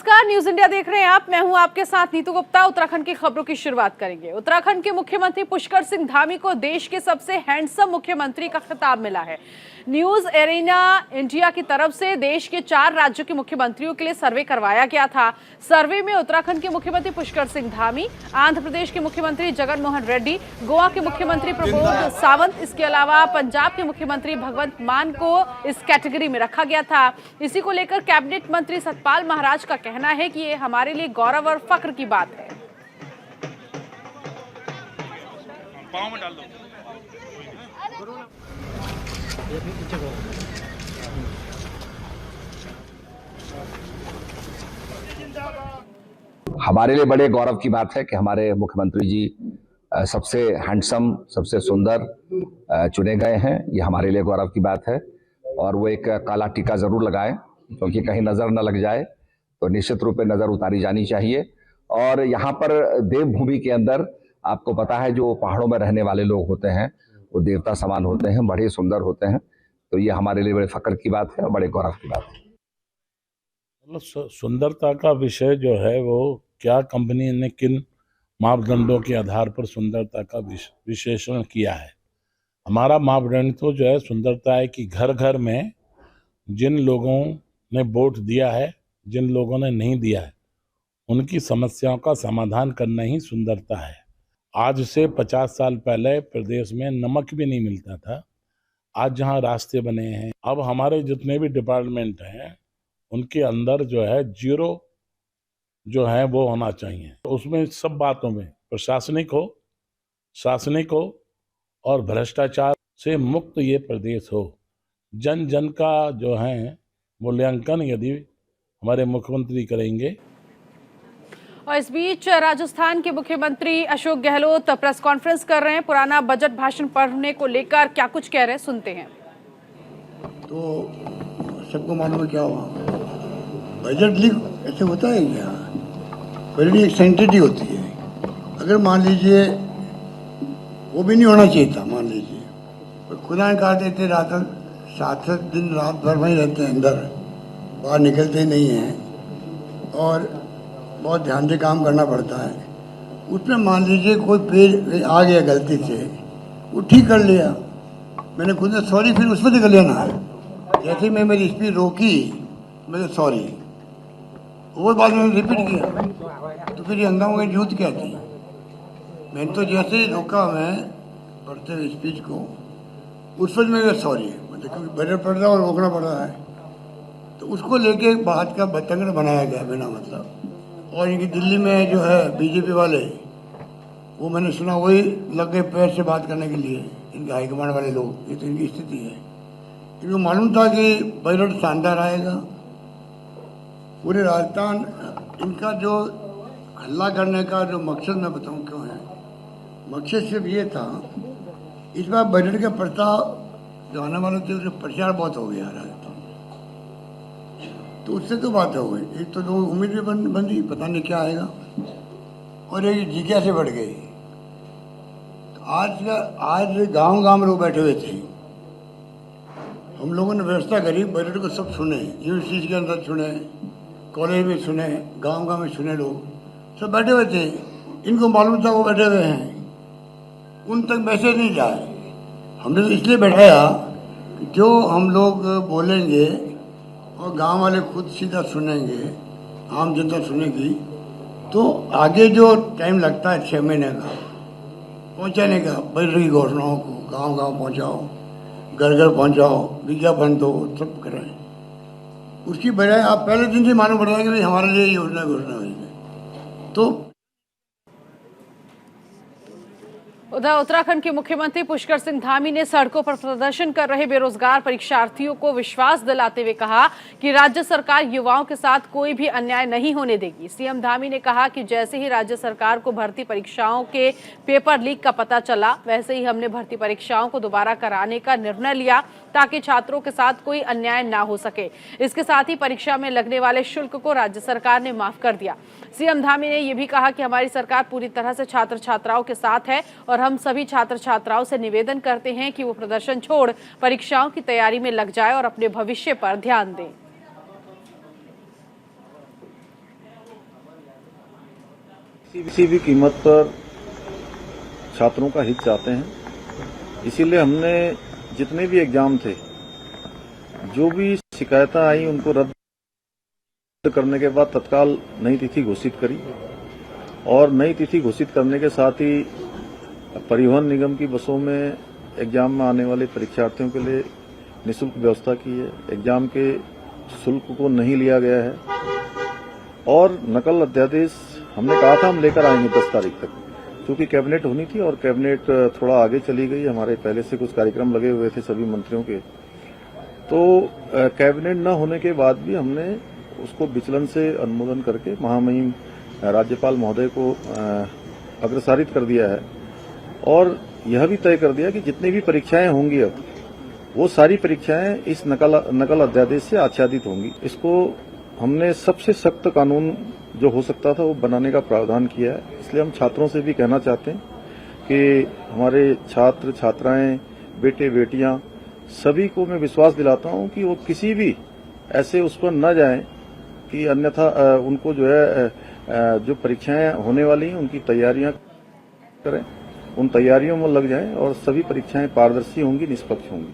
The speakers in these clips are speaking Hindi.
नमस्कार, न्यूज इंडिया देख रहे हैं आप। मैं हूं आपके साथ नीतू गुप्ता। उत्तराखंड की खबरों की शुरुआत करेंगे। उत्तराखंड के मुख्यमंत्री पुष्कर सिंह धामी को देश के सबसे हैंडसम मुख्यमंत्री का खिताब मिला है। न्यूज एरिना इंडिया की तरफ से देश के 4 राज्यों के मुख्यमंत्रियों के लिए सर्वे करवाया गया था। सर्वे में उत्तराखंड के मुख्यमंत्री पुष्कर सिंह धामी, आंध्र प्रदेश के मुख्यमंत्री जगन मोहन रेड्डी, गोवा के मुख्यमंत्री प्रमोद सावंत, इसके अलावा पंजाब के मुख्यमंत्री भगवंत मान को इस कैटेगरी में रखा गया था। इसी को लेकर कैबिनेट मंत्री सतपाल महाराज का कहना है कि ये हमारे लिए गौरव और फख्र की बात है। पाँव में डाल दो। हमारे लिए बड़े गौरव की बात है कि हमारे मुख्यमंत्री जी सबसे हैंडसम, सबसे सुंदर चुने गए हैं। ये हमारे लिए गौरव की बात है। और वो एक काला टीका जरूर लगाएं, क्योंकि कहीं नजर न लग जाए, तो निश्चित रूप में नजर उतारी जानी चाहिए। और यहाँ पर देवभूमि के अंदर आपको पता है, जो पहाड़ों में रहने वाले लोग होते हैं वो देवता समान होते हैं, बड़े सुंदर होते हैं। तो ये हमारे लिए बड़े फख्र की बात है और बड़े गौरव की बात है। मतलब सुंदरता का विषय जो है वो क्या कंपनी ने किन मापदंडों के आधार पर सुंदरता का विशेषण किया है। हमारा मापदंड तो जो है सुंदरता है कि घर घर में जिन लोगों ने वोट दिया है, जिन लोगों ने नहीं दिया है, उनकी समस्याओं का समाधान करना ही सुंदरता है। आज से 50 साल पहले प्रदेश में नमक भी नहीं मिलता था। आज जहां रास्ते बने हैं, अब हमारे जितने भी डिपार्टमेंट हैं उनके अंदर जो है जीरो जो है वो होना चाहिए। तो उसमें सब बातों में प्रशासनिक हो, शासनिक हो और भ्रष्टाचार से मुक्त ये प्रदेश हो। जन जन का जो है मूल्यांकन यदि हमारे मुख्यमंत्री करेंगे। और इस बीच राजस्थान के मुख्यमंत्री अशोक गहलोत प्रेस कॉन्फ्रेंस कर रहे हैं। पुराना बजट भाषण पढ़ने को लेकर क्या कुछ कह रहे हैं, सुनते हैं। तो सबको मालूम है क्या हुआ। बजट लीक ऐसे होता है क्या? बजट एक सेंसिटिव होती है। अगर मान लीजिए वो भी नहीं होना चाहिए था, मान लीजिए तो खुदा ने कहा देते रात 7 दिन रात भर वहीं रहते हैं अंदर, बाहर निकलते नहीं हैं और बहुत ध्यान से काम करना पड़ता है। उसमें मान लीजिए कोई पेज आ गया गलती से, वो ठीक कर लिया, मैंने खुद ने सॉरी फिर उस पर निकल लेना है। जैसे मैं मेरी स्पीड रोकी, मैंने सॉरी, वो बाद में रिपीट किया, तो फिर ये हंगामा की जरूरत क्या थी? मैंने तो जैसे ही रोका मैं पढ़ते हुए स्पीच को, उस पर मैं सॉरी, मतलब क्योंकि बजट पढ़ रहा है और रोकना पड़ रहा है, तो उसको लेके बात का बतंगड़ बनाया गया बिना मतलब। और इनकी दिल्ली में जो है बीजेपी वाले, वो मैंने सुना वही लग गए पैर से बात करने के लिए, इनके हाईकमांड वाले लोग। ये तो इनकी स्थिति है। इनको मालूम था कि बजट शानदार आएगा। पूरे राजस्थान, इनका जो हल्ला करने का जो मकसद मैं बताऊं क्यों है, मकसद सिर्फ ये था, इस बार बजट के प्रस्ताव जो आने वाले थे उसका प्रचार बहुत हो गया राजस्थान, तो उससे तो बात हो गई। एक तो लोग उम्मीद भी बंदी, पता नहीं क्या आएगा, और एक जिज्ञासा बढ़ गई। तो आज गांव गांव में लोग बैठे हुए थे। हम लोगों ने व्यवस्था करी, बजट को सब सुने, यूनिवर्सिटी के अंदर सुने, कॉलेज में सुने, गांव गांव में सुने, लोग सब बैठे हुए थे। इनको मालूम था वो बैठे हुए हैं, उन तक मैसेज नहीं जाए। हमने तो इसलिए बैठाया कि जो हम लोग बोलेंगे और गांव वाले खुद सीधा सुनेंगे, आम जनता सुनेगी, तो आगे जो टाइम लगता है 6 महीने का पहुंचाने का, बजट की घोषणाओं को गांव गांव पहुंचाओ, घर घर पहुंचाओ, विज्ञापन दो, सब करें। उसकी बजाय आप पहले दिन से मालूम पड़ जाएगा कि हमारे लिए योजना घोषणा हुई है। तो उधर उत्तराखंड के मुख्यमंत्री पुष्कर सिंह धामी ने सड़कों पर प्रदर्शन कर रहे बेरोजगार परीक्षार्थियों को विश्वास दिलाते हुए कहा कि राज्य सरकार युवाओं के साथ कोई भी अन्याय नहीं होने देगी। सीएम धामी ने कहा कि जैसे ही राज्य सरकार को भर्ती परीक्षाओं के पेपर लीक का पता चला, वैसे ही हमने भर्ती परीक्षाओं को दोबारा कराने का निर्णय लिया ताकि छात्रों के साथ कोई अन्याय ना हो सके। इसके साथ ही परीक्षा में लगने वाले शुल्क को राज्य सरकार ने माफ कर दिया। सीएम धामी ने यह भी कहा कि हमारी सरकार पूरी तरह से छात्र छात्राओं के साथ है और हम सभी छात्र छात्राओं से निवेदन करते हैं कि वो प्रदर्शन छोड़ परीक्षाओं की तैयारी में लग जाए और अपने भविष्य पर ध्यान दें। किसी भी कीमत पर छात्रों का हित चाहते हैं, इसीलिए हमने जितने भी एग्जाम थे, जो भी शिकायतें आई उनको रद्द करने के बाद तत्काल नई तिथि घोषित करी और नई तिथि घोषित करने के साथ ही परिवहन निगम की बसों में एग्जाम में आने वाले परीक्षार्थियों के लिए निःशुल्क व्यवस्था की है। एग्जाम के शुल्क को नहीं लिया गया है और नकल अध्यादेश हमने कहा था हम लेकर आएंगे 10 तारीख तक, क्योंकि कैबिनेट होनी थी और कैबिनेट थोड़ा आगे चली गई। हमारे पहले से कुछ कार्यक्रम लगे हुए थे सभी मंत्रियों के, तो कैबिनेट न होने के बाद भी हमने उसको विचलन से अनुमोदन करके महामहिम राज्यपाल महोदय को अग्रसारित कर दिया है और यह भी तय कर दिया कि जितनी भी परीक्षाएं होंगी अब वो सारी परीक्षाएं इस नकल अध्यादेश से आच्छादित होंगी। इसको हमने सबसे सख्त कानून जो हो सकता था वो बनाने का प्रावधान किया है। इसलिए हम छात्रों से भी कहना चाहते हैं कि हमारे छात्र छात्राएं, बेटे बेटियां सभी को मैं विश्वास दिलाता हूं कि वो किसी भी ऐसे उस पर न जाएं कि अन्यथा उनको जो है जो परीक्षाएं होने वाली हैं उनकी तैयारियां करें, उन तैयारियों में लग जाएं और सभी परीक्षाएं पारदर्शी होंगी, निष्पक्ष होंगी।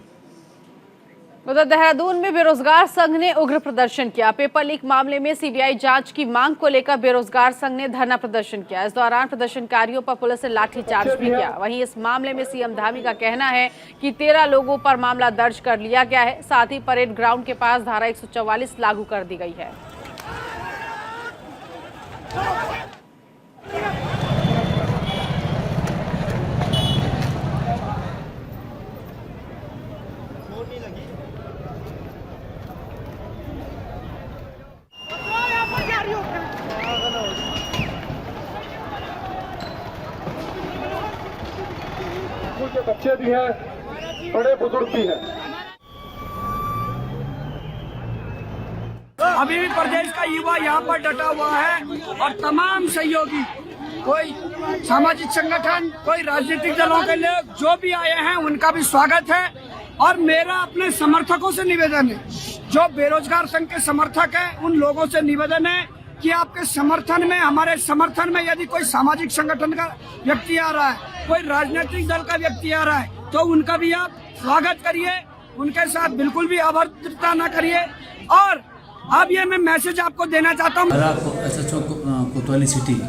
उधर देहरादून में बेरोजगार संघ ने उग्र प्रदर्शन किया। पेपर लीक मामले में सीबीआई जांच की मांग को लेकर बेरोजगार संघ ने धरना प्रदर्शन किया। इस दौरान प्रदर्शनकारियों पर पुलिस ने लाठीचार्ज भी किया। वहीं इस मामले में सीएम धामी का कहना है कि 13 लोगों पर मामला दर्ज कर लिया गया है। साथ ही परेड ग्राउंड के पास धारा 144 लागू कर दी गई है। के बच्चे भी हैं, बड़े बुजुर्ग भी हैं। अभी भी प्रदेश का युवा यहाँ पर डटा हुआ है और तमाम सहयोगी, कोई सामाजिक संगठन, कोई राजनीतिक दलों के लोग जो भी आए हैं उनका भी स्वागत है। और मेरा अपने समर्थकों से निवेदन है, जो बेरोजगार संघ के समर्थक हैं उन लोगों से निवेदन है कि आपके समर्थन में, हमारे समर्थन में यदि कोई सामाजिक संगठन का व्यक्ति आ रहा है, कोई राजनीतिक दल का व्यक्ति आ रहा है तो उनका भी आप स्वागत करिए, उनके साथ बिल्कुल भी अभद्रता न करिए। और अब ये मैं मैसेज आपको देना चाहता हूँ। कोतवाली सिटी।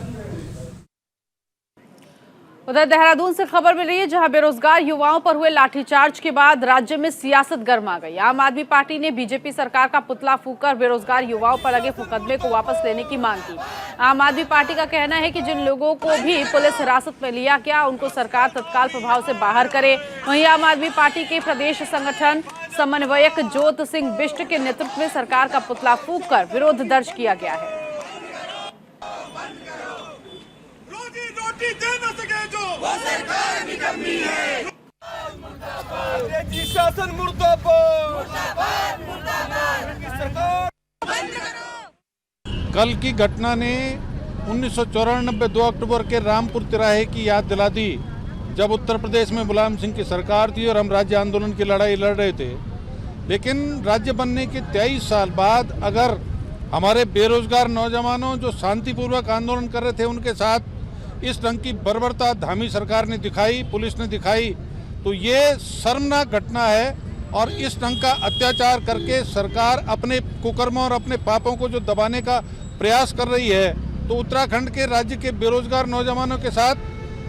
उधर देहरादून से खबर मिल रही है, जहां बेरोजगार युवाओं पर हुए लाठीचार्ज के बाद राज्य में सियासत गर्मा गई। आम आदमी पार्टी ने बीजेपी सरकार का पुतला फूंककर बेरोजगार युवाओं पर लगे मुकदमे को वापस लेने की मांग की। आम आदमी पार्टी का कहना है कि जिन लोगों को भी पुलिस हिरासत में लिया गया उनको सरकार तत्काल प्रभाव से बाहर करे। वहीं आम आदमी पार्टी के प्रदेश संगठन समन्वयक ज्योत सिंह बिष्ट के नेतृत्व में सरकार का पुतला फूंककर विरोध दर्ज किया गया है। दे न सके जो वो सरकार निकम्मी है। शासन मुर्दाबाद, सरकार बंद करो। कल की घटना ने 1994 2 अक्टूबर के रामपुर तिराहे की याद दिला दी, जब उत्तर प्रदेश में मुलायम सिंह की सरकार थी और हम राज्य आंदोलन की लड़ाई लड़ रहे थे। लेकिन राज्य बनने के 23 साल बाद अगर हमारे बेरोजगार नौजवानों जो शांतिपूर्वक आंदोलन कर रहे थे उनके साथ इस ढंग की बर्बरता धामी सरकार ने दिखाई, पुलिस ने दिखाई, तो ये शर्मनाक घटना है। और इस ढंग का अत्याचार करके सरकार अपने कुकर्मों और अपने पापों को जो दबाने का प्रयास कर रही है, तो उत्तराखंड के राज्य के बेरोजगार नौजवानों के साथ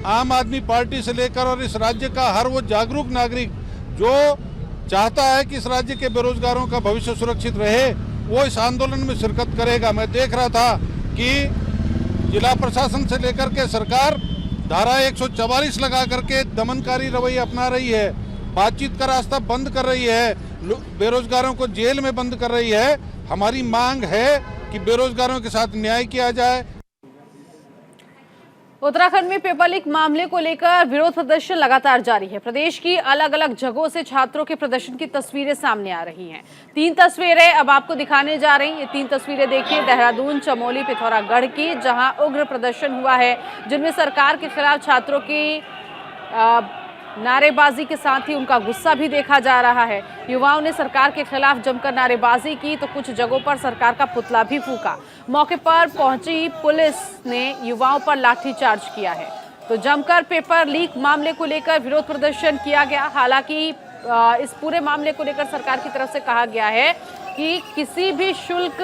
आम आदमी पार्टी से लेकर और इस राज्य का हर वो जागरूक नागरिक जो चाहता है कि इस राज्य के बेरोजगारों का भविष्य सुरक्षित रहे, वो इस आंदोलन में शिरकत करेगा। मैं देख रहा था कि जिला प्रशासन से लेकर के सरकार धारा 144 लगा करके दमनकारी रवैया अपना रही है, बातचीत का रास्ता बंद कर रही है, बेरोजगारों को जेल में बंद कर रही है। हमारी मांग है कि बेरोजगारों के साथ न्याय किया जाए। उत्तराखंड में पेपर लीक मामले को लेकर विरोध प्रदर्शन लगातार जारी है। प्रदेश की अलग अलग जगहों से छात्रों के प्रदर्शन की तस्वीरें सामने आ रही हैं। 3 तस्वीरें अब आपको दिखाने जा रही हैं। ये 3 तस्वीरें देखिए देहरादून, चमोली, पिथौरागढ़ की, जहां उग्र प्रदर्शन हुआ है, जिनमें सरकार के खिलाफ छात्रों की नारेबाजी के साथ ही उनका गुस्सा भी देखा जा रहा है। युवाओं ने सरकार के खिलाफ जमकर नारेबाजी की तो कुछ जगहों पर सरकार का पुतला भी फूंका। मौके पर पहुंची पुलिस ने युवाओं पर लाठीचार्ज किया है। तो जमकर पेपर लीक मामले को लेकर विरोध प्रदर्शन किया गया। हालांकि इस पूरे मामले को लेकर सरकार की तरफ से कहा गया है कि किसी भी शुल्क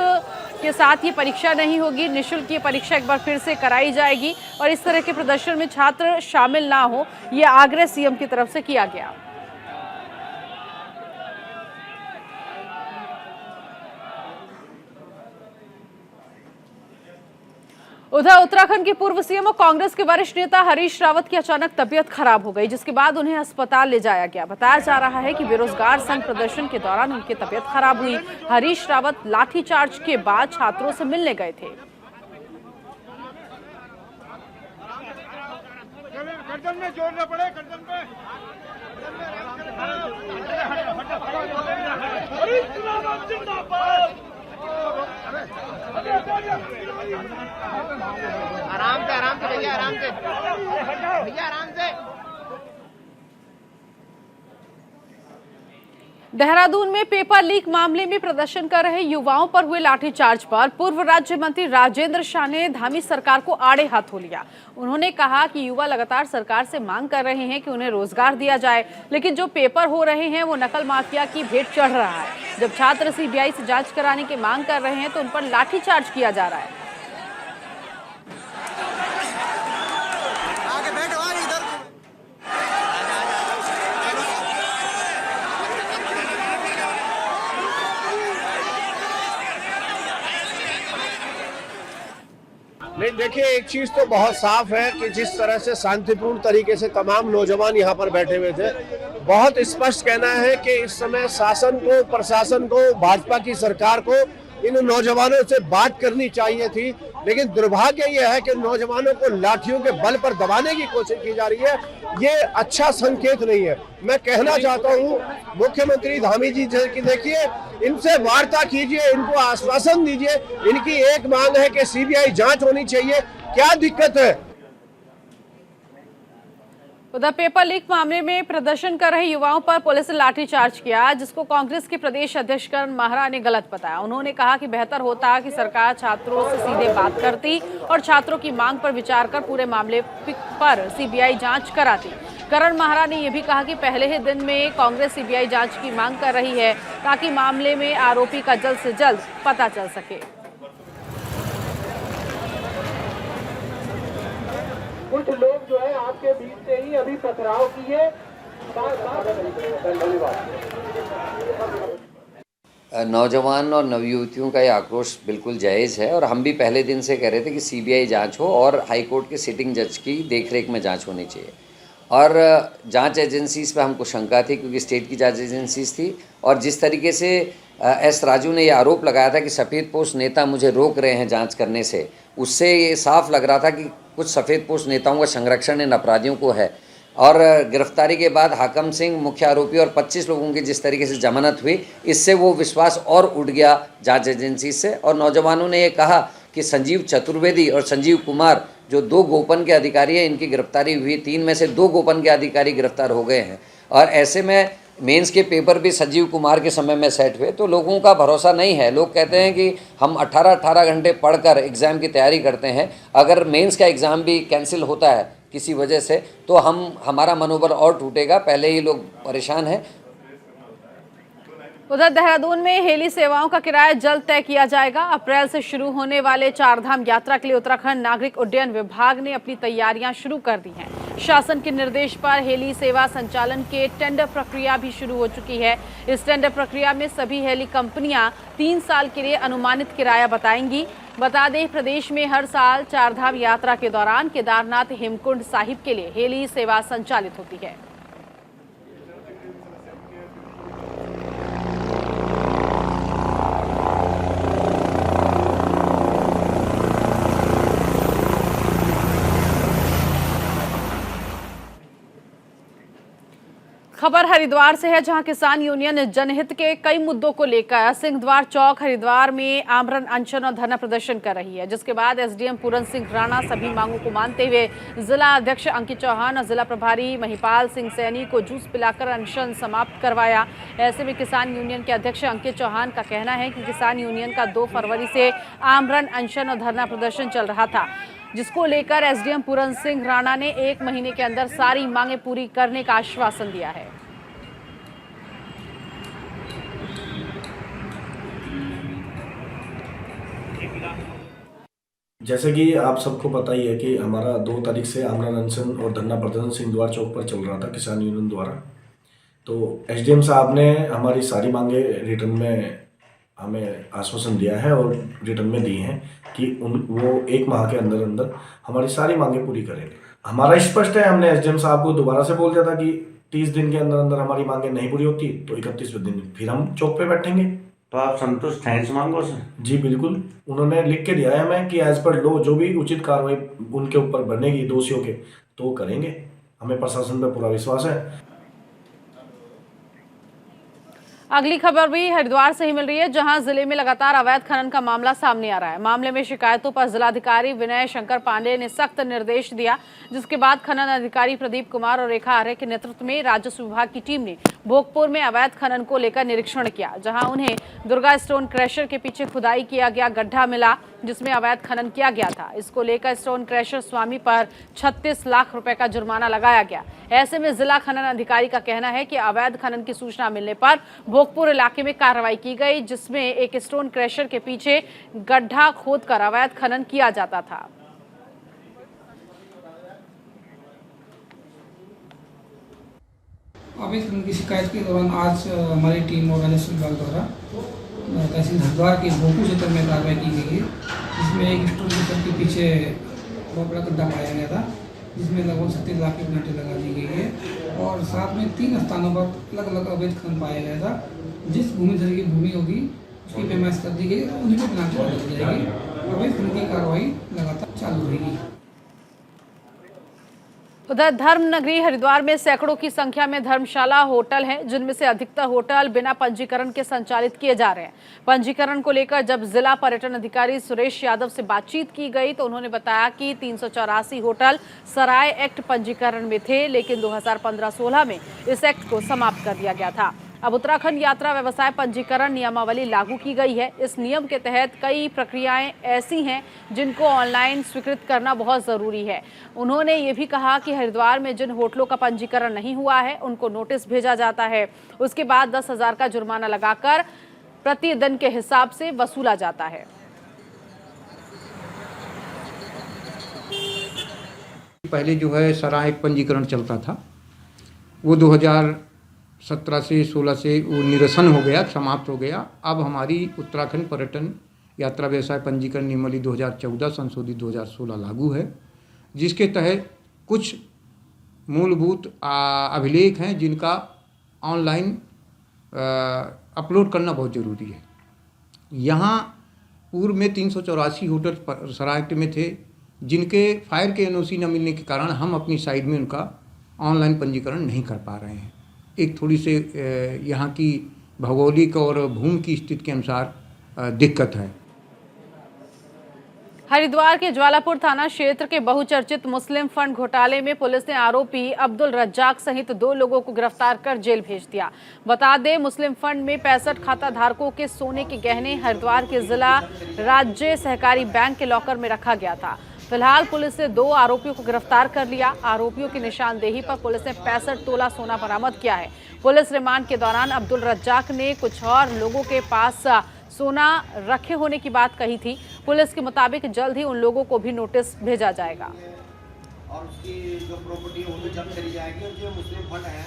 के साथ ये परीक्षा नहीं होगी, निःशुल्क ये परीक्षा एक बार फिर से कराई जाएगी और इस तरह के प्रदर्शन में छात्र शामिल ना हो, ये आग्रह सीएम की तरफ से किया गया। उधर उत्तराखंड के पूर्व सीएम और कांग्रेस के वरिष्ठ नेता हरीश रावत की अचानक तबीयत खराब हो गई, जिसके बाद उन्हें अस्पताल ले जाया गया। बताया जा रहा है कि बेरोजगार संघ प्रदर्शन के दौरान उनकी तबीयत खराब हुई। हरीश रावत लाठीचार्ज के बाद छात्रों से मिलने गए थे। गर्दन में जोर न पड़े, गर्दन में आराम से भैया, आराम से भैया, आराम से। देहरादून में पेपर लीक मामले में प्रदर्शन कर रहे युवाओं पर हुए लाठीचार्ज पर पूर्व राज्य मंत्री राजेंद्र शाह ने धामी सरकार को आड़े हाथों लिया। उन्होंने कहा कि युवा लगातार सरकार से मांग कर रहे हैं कि उन्हें रोजगार दिया जाए, लेकिन जो पेपर हो रहे हैं वो नकल माफिया की भेंट चढ़ रहा है। जब छात्र सीबीआई से जांच कराने की मांग कर रहे हैं तो उन पर लाठीचार्ज किया जा रहा है। नहीं, देखिए, एक चीज तो बहुत साफ है कि जिस तरह से शांतिपूर्ण तरीके से तमाम नौजवान यहाँ पर बैठे हुए थे, बहुत स्पष्ट कहना है कि इस समय शासन को, प्रशासन को, भाजपा की सरकार को इन नौजवानों से बात करनी चाहिए थी, लेकिन दुर्भाग्य यह है कि नौजवानों को लाठियों के बल पर दबाने की कोशिश की जा रही है। ये अच्छा संकेत नहीं है। मैं कहना चाहता हूँ मुख्यमंत्री धामी जी की, देखिए, इनसे वार्ता कीजिए, इनको आश्वासन दीजिए। इनकी एक मांग है कि सीबीआई जांच होनी चाहिए। क्या दिक्कत है? उधर पेपर लीक मामले में प्रदर्शन कर रहे युवाओं पर पुलिस ने लाठीचार्ज किया, जिसको कांग्रेस के प्रदेश अध्यक्ष करण माहरा ने गलत बताया। उन्होंने कहा कि बेहतर होता कि सरकार छात्रों से सीधे बात करती और छात्रों की मांग पर विचार कर पूरे मामले पर सीबीआई जांच कराती। करण माहरा ने यह भी कहा कि पहले ही दिन में कांग्रेस सीबीआई जांच की मांग कर रही है ताकि मामले में आरोपी का जल्द से जल्द पता चल सके। कुछ लोग जो है आपके बीच से ही अभी पथराव किए। नौजवान और नवयुवतियों का ये आक्रोश बिल्कुल जायज़ है और हम भी पहले दिन से कह रहे थे कि सीबीआई जांच हो और हाईकोर्ट के सिटिंग जज की देखरेख में जांच होनी चाहिए। और जांच एजेंसीज़ पे हमको शंका थी क्योंकि स्टेट की जांच एजेंसीज थी, और जिस तरीके से एस राजू ने ये आरोप लगाया था कि सफ़ेद पोस्ट नेता मुझे रोक रहे हैं जांच करने से, उससे ये साफ लग रहा था कि कुछ सफ़ेद पोस्ट नेताओं का संरक्षण इन अपराधियों को है। और गिरफ्तारी के बाद हाकम सिंह मुख्य आरोपी और 25 लोगों की जिस तरीके से जमानत हुई, इससे वो विश्वास और उठ गया जांच एजेंसी से। और नौजवानों ने ये कहा कि संजीव चतुर्वेदी और संजीव कुमार जो 2 गोपन के अधिकारी हैं, इनकी गिरफ्तारी हुई। 3 में से 2 गोपन के अधिकारी गिरफ्तार हो गए हैं। और ऐसे में मेंस के पेपर भी संजीव कुमार के समय में सेट हुए, तो लोगों का भरोसा नहीं है। लोग कहते हैं कि हम 18-18 घंटे पढ़कर एग्ज़ाम की तैयारी करते हैं, अगर मेंस का एग्ज़ाम भी कैंसिल होता है किसी वजह से तो हमारा मनोबल और टूटेगा। पहले ही लोग परेशान हैं। उधर देहरादून में हेली सेवाओं का किराया जल्द तय किया जाएगा। अप्रैल से शुरू होने वाले 4 धाम यात्रा के लिए उत्तराखंड नागरिक उड्डयन विभाग ने अपनी तैयारियां शुरू कर दी हैं। शासन के निर्देश पर हेली सेवा संचालन के टेंडर प्रक्रिया भी शुरू हो चुकी है। इस टेंडर प्रक्रिया में सभी हेली कंपनियां 3 साल के लिए अनुमानित किराया बताएंगी। बता दें, प्रदेश में हर साल 4 धाम यात्रा के दौरान केदारनाथ हेमकुंड साहिब के लिए हेली सेवा संचालित होती है। खबर हरिद्वार से है, जहां किसान यूनियन जनहित के कई मुद्दों को लेकर सिंहद्वार चौक हरिद्वार में आमरण अनशन और धरना प्रदर्शन कर रही है, जिसके बाद एसडीएम पूरन सिंह राणा सभी मांगों को मानते हुए जिला अध्यक्ष अंकित चौहान और जिला प्रभारी महिपाल सिंह सैनी को जूस पिलाकर अनशन समाप्त करवाया। ऐसे में किसान यूनियन के अध्यक्ष अंकित चौहान का कहना है कि किसान यूनियन का 2 फरवरी से आमरण अनशन और धरना प्रदर्शन चल रहा था, जिसको लेकर एसडीएम पूरन सिंह राणा ने 1 महीने के अंदर सारी मांगें पूरी करने का आश्वासन दिया है। जैसे कि आप सबको पता ही है कि हमारा 2 तारीख से आमरण अनशन और धरना प्रदर्शन सिंहद्वार चौक पर चल रहा था किसान यूनियन द्वारा। तो एसडीएम साहब ने हमारी सारी मांगे रिटर्न में हमें आश्वासन दिया है और रिटर्न में दी हैं कि वो 1 माह के अंदर अंदर हमारी सारी मांगे पूरी करेंगे। हमारा स्पष्ट है, हमने एसडीएम साहब को दोबारा से बोल दिया था कि 30 दिन के अंदर अंदर हमारी मांगे नहीं पूरी होती तो 31वें दिन फिर हम चौक पे बैठेंगे। तो आप संतुष्ट हैं इस मांगों से? जी बिल्कुल, उन्होंने लिख के दिया है हमें कि एज पर लॉ जो भी उचित कार्रवाई उनके ऊपर बनेगी दोषियों के तो करेंगे। हमें प्रशासन पर पूरा विश्वास है। अगली खबर भी हरिद्वार से ही मिल रही है, जहां जिले में लगातार अवैध खनन का मामला सामने आ रहा है। मामले में शिकायतों पर जिलाधिकारी विनय शंकर पांडे ने सख्त निर्देश दिया, जिसके बाद खनन अधिकारी प्रदीप कुमार और रेखा आर्य के नेतृत्व में राजस्व विभाग की टीम ने भोगपुर में अवैध खनन को लेकर निरीक्षण किया, जहां उन्हें दुर्गा स्टोन क्रशर के पीछे खुदाई किया गया गड्ढा मिला, जिसमें अवैध खनन किया गया था। इसको लेकर स्टोन क्रशर स्वामी पर 36 लाख रुपए का जुर्माना लगाया गया। ऐसे में जिला खनन अधिकारी का कहना है कि अवैध खनन की सूचना मिलने पर भोगपुर इलाके में कार्रवाई की गई, जिसमें एक स्टोन क्रशर के पीछे गड्ढा खोदकर अवैध खनन किया जाता था। अवैध खनन की शिकायत के दौरान आज हमारी टीम और राजस्व विभाग द्वारा तहसील हरिद्वार के भोगपुर क्षेत्र में कार्रवाई की गई है, जिसमें एक स्टोन क्रशर के पीछे बहुत बड़ा गड्ढा पाया गया था, जिसमें लगभग 37 लाख की पेनल्टी लगा दी गई है और साथ में 3 स्थानों पर अलग अलग अवैध खनन पाया गया था। जिस भूमिधर की भूमि होगी उसकी पैमाइश कर दी गई और उन्हीं को पेनल्टी लग जाएगी। अवैध खनन की कार्रवाई लगातार चालू रहेगी। उधर धर्म नगरी हरिद्वार में सैकड़ों की संख्या में धर्मशाला होटल हैं, जिनमें से अधिकतर होटल बिना पंजीकरण के संचालित किए जा रहे हैं। पंजीकरण को लेकर जब जिला पर्यटन अधिकारी सुरेश यादव से बातचीत की गई तो उन्होंने बताया कि 384 होटल सराय एक्ट पंजीकरण में थे, लेकिन 2015-16 में इस एक्ट को समाप्त कर दिया गया था। अब उत्तराखंड यात्रा व्यवसाय पंजीकरण नियमावली लागू की गई है। इस नियम के तहत कई प्रक्रियाएं ऐसी हैं जिनको ऑनलाइन स्वीकृत करना बहुत ज़रूरी है। उन्होंने ये भी कहा कि हरिद्वार में जिन होटलों का पंजीकरण नहीं हुआ है उनको नोटिस भेजा जाता है, उसके बाद 10,000 का जुर्माना लगाकर प्रति दिन के हिसाब से वसूला जाता है। पहले जो है सराय पंजीकरण चलता था, वो 2017 से 16 से वो निरसन हो गया, समाप्त हो गया। अब हमारी उत्तराखंड पर्यटन यात्रा व्यवसाय पंजीकरण नियमावली 2014 संशोधित 2016 लागू है, जिसके तहत कुछ मूलभूत अभिलेख हैं जिनका ऑनलाइन अपलोड करना बहुत ज़रूरी है। यहाँ पूर्व में 384 होटल सराय एक्ट में थे, जिनके फायर के एनओसी न मिलने के कारण हम अपनी साइड में उनका ऑनलाइन पंजीकरण नहीं कर पा रहे हैं। एक थोड़ी से यहाँ की भौगोलिक और भूमि की स्थिति के अनुसार दिक्कत है। हरिद्वार के ज्वालापुर थाना क्षेत्र के बहुचर्चित मुस्लिम फंड घोटाले में पुलिस ने आरोपी अब्दुल रज्जाक सहित 2 लोगों को गिरफ्तार कर जेल भेज दिया। बता दें, मुस्लिम फंड में 65 खाता धारकों के सोने के गहने हरिद्वार के जिला राज्य सहकारी बैंक के लॉकर में रखा गया था। फिलहाल पुलिस ने 2 आरोपियों को गिरफ्तार कर लिया। आरोपियों की निशानदेही पर पुलिस ने 65 तोला सोना बरामद किया है। पुलिस रिमांड के दौरान अब्दुल रज्जाक ने कुछ और लोगों के पास सोना रखे होने की बात कही थी। पुलिस के मुताबिक जल्द ही उन लोगों को भी नोटिस भेजा जाएगा। और उसकी जो प्रॉपर्टी है वो तो जब्त करी जाएगी और जो मुस्लिम फंड है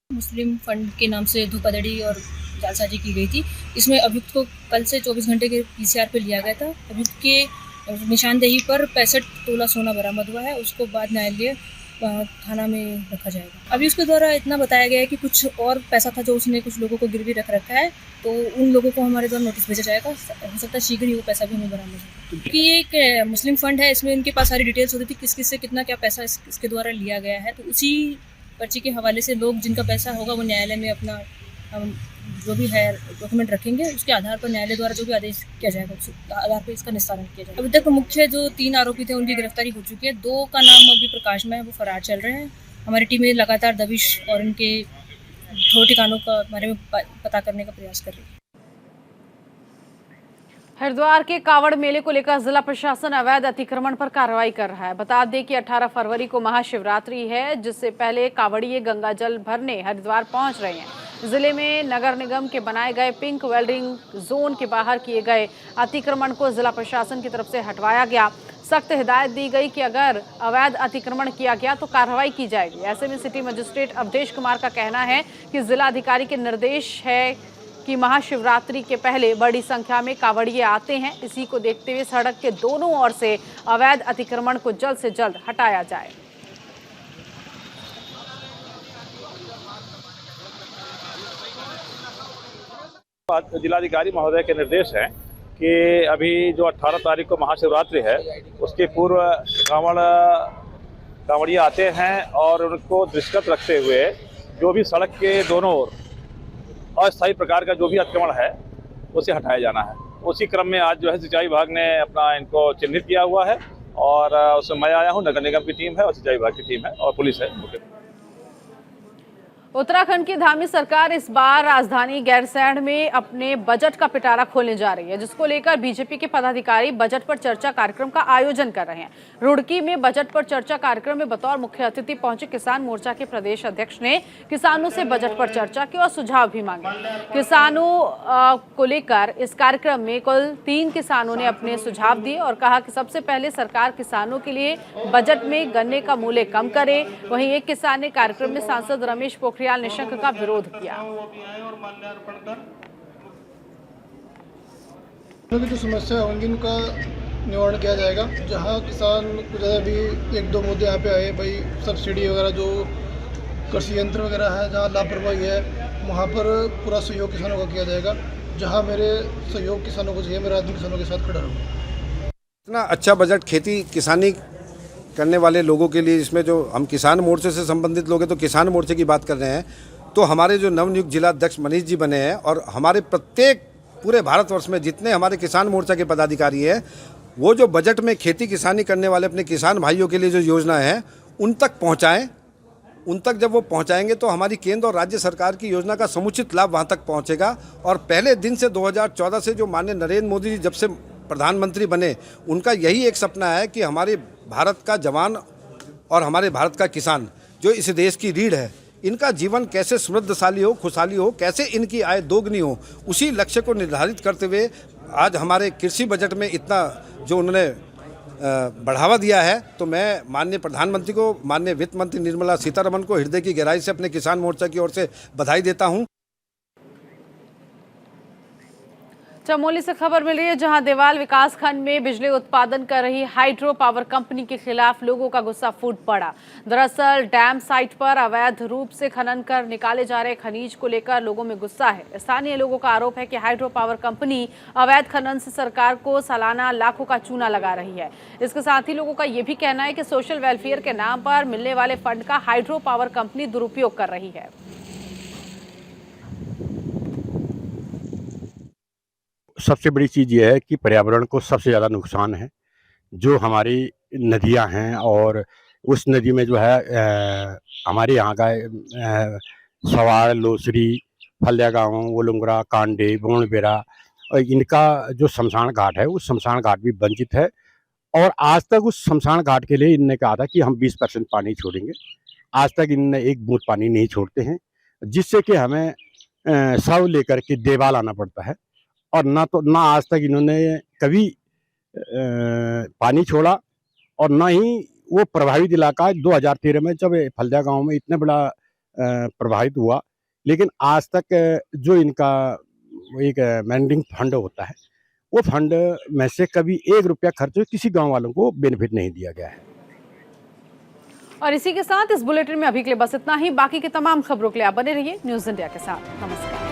मुस्लिम फंड के नाम से धोखाधड़ी और जालसाजी की गई थी। इसमें अभियुक्त को कल से 24 घंटे के पीसीआर पे लिया गया था। अभियुक्त के निशानदेही पर 65 तोला सोना बरामद हुआ है। उसको बाद न्यायालय थाना में रखा जाएगा। अभी उसके द्वारा इतना बताया गया है कि कुछ और पैसा था जो उसने कुछ लोगों को गिरवी रख रखा है, तो उन लोगों को हमारे द्वारा नोटिस भेजा जाएगा। हो सकता है शीघ्र ही वो पैसा भी हमें बरामद हो, क्योंकि ये एक मुस्लिम फंड है। इसमें इनके पास सारी डिटेल्स होती थी, किस किस से कितना क्या पैसा इसके द्वारा लिया गया है। तो उसी पर्ची के हवाले से लोग जिनका पैसा होगा वो न्यायालय में अपना जो भी है डॉक्यूमेंट रखेंगे, उसके आधार पर न्यायालय द्वारा जो भी आदेश किया जाएगा उस आधार पर इसका निस्तारण किया जाएगा। अभी तक मुख्य जो 3 आरोपी थे उनकी गिरफ्तारी हो चुकी है। 2 का नाम अभी प्रकाश में है, वो फरार चल रहे हैं। हमारी टीमें लगातार दबिश और इनके ठोर ठिकानों का बारे में पता करने का प्रयास कर रही है। हरिद्वार के कावड़ मेले को लेकर जिला प्रशासन अवैध अतिक्रमण पर कार्रवाई कर रहा है। बता दें कि 18 फरवरी को महाशिवरात्रि है, जिससे पहले कावड़िए गंगा जल भरने हरिद्वार पहुंच रहे हैं। जिले में नगर निगम के बनाए गए पिंक वेल्डिंग जोन के बाहर किए गए अतिक्रमण को जिला प्रशासन की तरफ से हटवाया गया। सख्त हिदायत दी गई कि अगर अवैध अतिक्रमण किया गया तो कार्रवाई की जाएगी। ऐसे में सिटी मजिस्ट्रेट अवधेश कुमार का कहना है कि जिला अधिकारी के निर्देश है कि महाशिवरात्रि के पहले बड़ी संख्या में कावड़िए आते हैं। इसी को देखते हुए सड़क के दोनों ओर से अवैध अतिक्रमण को जल्द से जल्द हटाया जाए। जिलाधिकारी महोदय के निर्देश हैं कि अभी जो 18 तारीख को महाशिवरात्रि है उसके पूर्व कांवड़िए आते हैं और उनको दृष्टिगत रखते हुए जो भी सड़क के दोनों ओर अस्थायी प्रकार का जो भी अतिक्रमण है उसे हटाया जाना है। उसी क्रम में आज जो है सिंचाई विभाग ने अपना इनको चिन्हित किया हुआ है और उसमें मैं आया हूँ, नगर निगम की टीम है और सिंचाई विभाग की टीम है और पुलिस है। उत्तराखंड की धामी सरकार इस बार राजधानी गैरसैंण में अपने बजट का पिटारा खोलने जा रही है, जिसको लेकर बीजेपी के पदाधिकारी बजट पर चर्चा कार्यक्रम का आयोजन कर रहे हैं। रुड़की में बजट पर चर्चा कार्यक्रम में बतौर मुख्य अतिथि पहुंचे किसान मोर्चा के प्रदेश अध्यक्ष ने किसानों से बजट पर चर्चा की और सुझाव भी मांगे। किसानों को लेकर इस कार्यक्रम में कुल 3 किसानों ने अपने सुझाव दिए और कहा कि सबसे पहले सरकार किसानों के लिए बजट में गन्ने का मूल्य कम करे। वहीं एक किसान ने कार्यक्रम में सांसद रमेश पोखरियाल निशंक का विरोध किया। जो समस्या होंगी उनका निवारण किया जाएगा। जहां किसान को ज़्यादा भी 1-2 मुद्दे यहाँ पे आए, भाई सब्सिडी वगैरह जो कृषि यंत्र वगैरह है, जहां लापरवाही है वहां पर पूरा सहयोग किसानों का किया जाएगा। जहां मेरे सहयोग किसानों को चाहिए, मेरा आदमी किसानों के साथ खड़ा रहूँगा। इतना अच्छा बजट खेती किसानी करने वाले लोगों के लिए, इसमें जो हम किसान मोर्चे से संबंधित लोग हैं तो किसान मोर्चे की बात कर रहे हैं, तो हमारे जो नवनियुक्त जिला अध्यक्ष मनीष जी बने हैं और हमारे प्रत्येक पूरे भारतवर्ष में जितने हमारे किसान मोर्चा के पदाधिकारी हैं, वो जो बजट में खेती किसानी करने वाले अपने किसान भाइयों के लिए जो योजना है उन तक पहुँचाएँ। उन तक जब वो पहुँचाएँगे तो हमारी केंद्र और राज्य सरकार की योजना का समुचित लाभ वहाँ तक पहुँचेगा। और पहले दिन से 2014 से जो माननीय नरेंद्र मोदी जी जब से प्रधानमंत्री बने, उनका यही एक सपना है कि हमारे भारत का जवान और हमारे भारत का किसान जो इस देश की रीढ़ है, इनका जीवन कैसे समृद्धशाली हो, खुशहाली हो, कैसे इनकी आय दोगुनी हो, उसी लक्ष्य को निर्धारित करते हुए आज हमारे कृषि बजट में इतना जो उन्होंने बढ़ावा दिया है, तो मैं माननीय प्रधानमंत्री को, माननीय वित्त मंत्री निर्मला सीतारमण को हृदय की गहराई से अपने किसान मोर्चा की ओर से बधाई देता हूँ। चमोली से खबर मिल रही है, जहां देवाल विकासखंड में बिजली उत्पादन कर रही हाइड्रो पावर कंपनी के खिलाफ लोगों का गुस्सा फूट पड़ा। दरअसल डैम साइट पर अवैध रूप से खनन कर निकाले जा रहे खनिज को लेकर लोगों में गुस्सा है। स्थानीय लोगों का आरोप है कि हाइड्रो पावर कंपनी अवैध खनन से सरकार को सालाना लाखों का चूना लगा रही है। इसके साथ ही लोगों का यह भी कहना है कि सोशल वेलफेयर के नाम पर मिलने वाले फंड का हाइड्रो पावर कंपनी दुरुपयोग कर रही है। सबसे बड़ी चीज़ ये है कि पर्यावरण को सबसे ज़्यादा नुकसान है। जो हमारी नदियां हैं और उस नदी में जो है हमारे यहाँ का सवाड़, लोसरी, फल्या गाँव, वोलुंगरा, कांडे, बोनबेरा, इनका जो शमशान घाट है उस शमशान घाट भी वंचित है। और आज तक उस शमशान घाट के लिए इनने कहा था कि हम 20% पानी छोड़ेंगे। आज तक इनने एक बूंद पानी नहीं छोड़ते हैं, जिससे कि हमें शव लेकर के देवाल आना पड़ता है। और ना आज तक इन्होंने कभी पानी छोड़ा और ना ही वो प्रभावित इलाका 2013 में जब फल्या गांव में इतना बड़ा प्रभावित हुआ, लेकिन आज तक जो इनका एक मैनेजिंग फंड होता है वो फंड में से कभी 1 रुपया खर्च किसी गांव वालों को बेनिफिट नहीं दिया गया है। और इसी के साथ इस बुलेटिन में अभी के लिए बस इतना ही। बाकी के तमाम खबरों के लिए आप बने रहिए न्यूज़ इंडिया के साथ। नमस्कार।